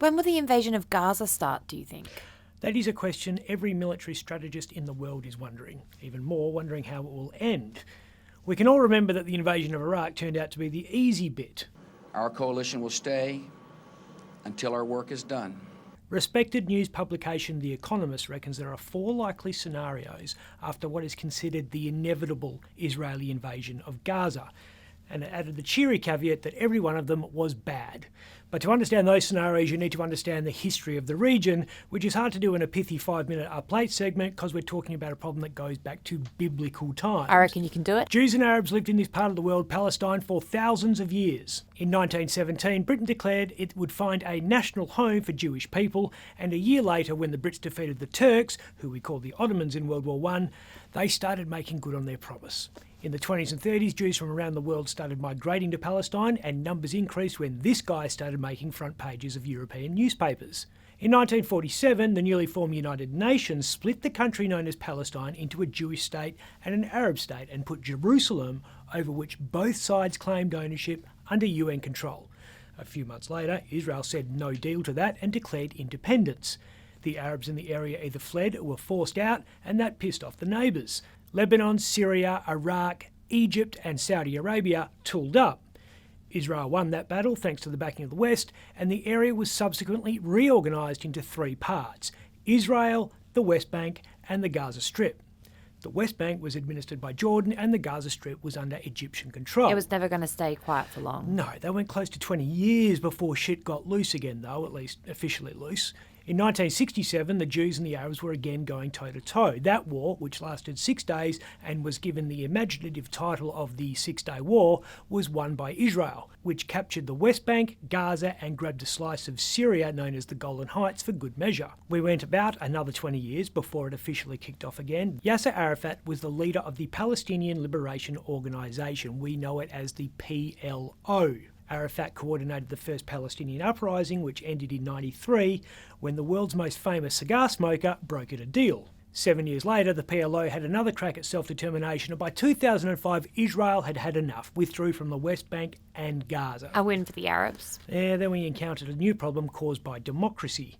When will the invasion of Gaza start, do you think? That is a question every military strategist in the world is wondering, even more wondering how it will end. We can all remember that the invasion of Iraq turned out to be the easy bit. Our coalition will stay until our work is done. Respected news publication The Economist reckons there are 4 likely scenarios after what is considered the inevitable Israeli invasion of Gaza, and it added the cheery caveat that every one of them was bad. But to understand those scenarios, you need to understand the history of the region, which is hard to do in a pithy 5-minute Up Late segment because we're talking about a problem that goes back to biblical times. I reckon you can do it. Jews and Arabs lived in this part of the world, Palestine, for thousands of years. In 1917, Britain declared it would find a national home for Jewish people, and a year later, when the Brits defeated the Turks, who we called the Ottomans in World War I, they started making good on their promise. In the 20s and 30s, Jews from around the world started migrating to Palestine, and numbers increased when this guy started making front pages of European newspapers. In 1947, the newly formed United Nations split the country known as Palestine into a Jewish state and an Arab state and put Jerusalem, over which both sides claimed ownership, under UN control. A few months later, Israel said no deal to that and declared independence. The Arabs in the area either fled or were forced out, and that pissed off the neighbours. Lebanon, Syria, Iraq, Egypt and Saudi Arabia tooled up. Israel won that battle thanks to the backing of the West, and the area was subsequently reorganised into 3 parts: Israel, the West Bank and the Gaza Strip. The West Bank was administered by Jordan and the Gaza Strip was under Egyptian control. It was never going to stay quiet for long. No, they went close to 20 years before shit got loose again though, at least officially loose. In 1967, the Jews and the Arabs were again going toe-to-toe. That war, which lasted 6 days and was given the imaginative title of the Six-Day War, was won by Israel, which captured the West Bank, Gaza and grabbed a slice of Syria known as the Golan Heights for good measure. We went about another 20 years before it officially kicked off again. Yasser Arafat was the leader of the Palestinian Liberation Organization. We know it as the PLO. Arafat coordinated the first Palestinian uprising, which ended in '93, when the world's most famous cigar smoker brokered a deal. 7 years later, the PLO had another crack at self-determination, and by 2005, Israel had had enough, withdrew from the West Bank and Gaza. A win for the Arabs. Then we encountered a new problem caused by democracy.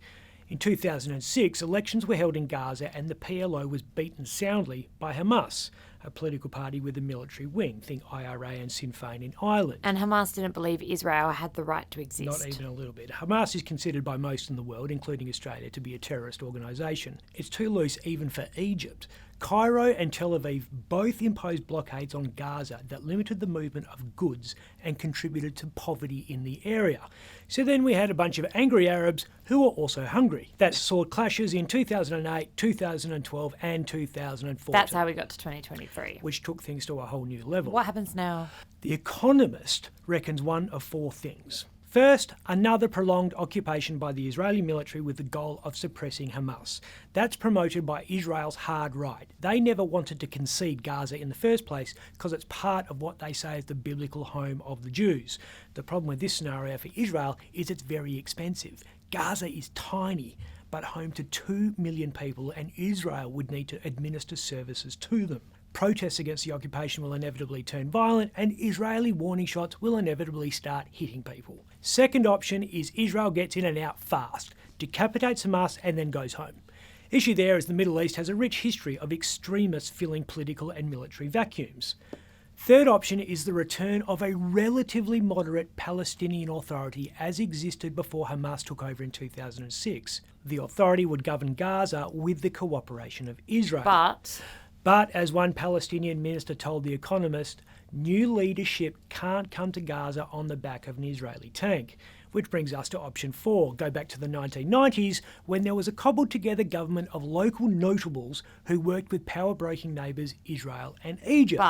In 2006, elections were held in Gaza and the PLO was beaten soundly by Hamas, a political party with a military wing, think IRA and Sinn Féin in Ireland. And Hamas didn't believe Israel had the right to exist. Not even a little bit. Hamas is considered by most in the world, including Australia, to be a terrorist organisation. It's too loose even for Egypt. Cairo and Tel Aviv both imposed blockades on Gaza that limited the movement of goods and contributed to poverty in the area. So then we had a bunch of angry Arabs who were also hungry. That saw clashes in 2008, 2012 and 2014. That's how we got to 2023. Which took things to a whole new level. What happens now? The Economist reckons one of 4 things. First, another prolonged occupation by the Israeli military with the goal of suppressing Hamas. That's promoted by Israel's hard right. They never wanted to concede Gaza in the first place because it's part of what they say is the biblical home of the Jews. The problem with this scenario for Israel is it's very expensive. Gaza is tiny, but home to 2 million people, and Israel would need to administer services to them. Protests against the occupation will inevitably turn violent, and Israeli warning shots will inevitably start hitting people. Second option is Israel gets in and out fast, decapitates Hamas and then goes home. Issue there is the Middle East has a rich history of extremists filling political and military vacuums. Third option is the return of a relatively moderate Palestinian Authority as existed before Hamas took over in 2006. The authority would govern Gaza with the cooperation of Israel. But as one Palestinian minister told The Economist, new leadership can't come to Gaza on the back of an Israeli tank. Which brings us to option 4, go back to the 1990s when there was a cobbled together government of local notables who worked with power-broking neighbours Israel and Egypt.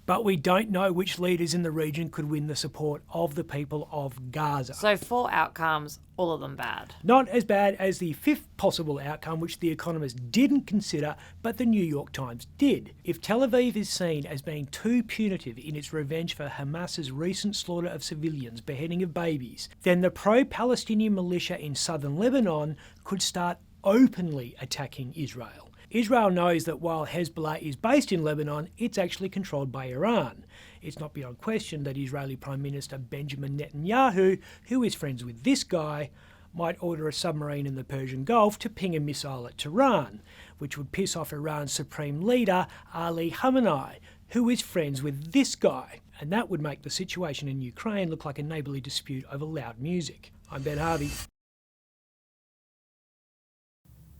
But we don't know which leaders in the region could win the support of the people of Gaza. So 4 outcomes, all of them bad. Not as bad as the 5th possible outcome, which The Economist didn't consider, but the New York Times did. If Tel Aviv is seen as being too punitive in its revenge for Hamas's recent slaughter of civilians, beheading of babies, then the pro-Palestinian militia in southern Lebanon could start openly attacking Israel. Israel knows that while Hezbollah is based in Lebanon, it's actually controlled by Iran. It's not beyond question that Israeli Prime Minister Benjamin Netanyahu, who is friends with this guy, might order a submarine in the Persian Gulf to ping a missile at Tehran, which would piss off Iran's supreme leader, Ali Khamenei, who is friends with this guy, and that would make the situation in Ukraine look like a neighbourly dispute over loud music. I'm Ben Harvey.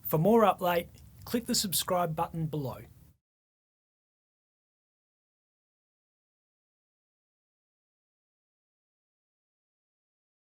For more update, click the subscribe button below.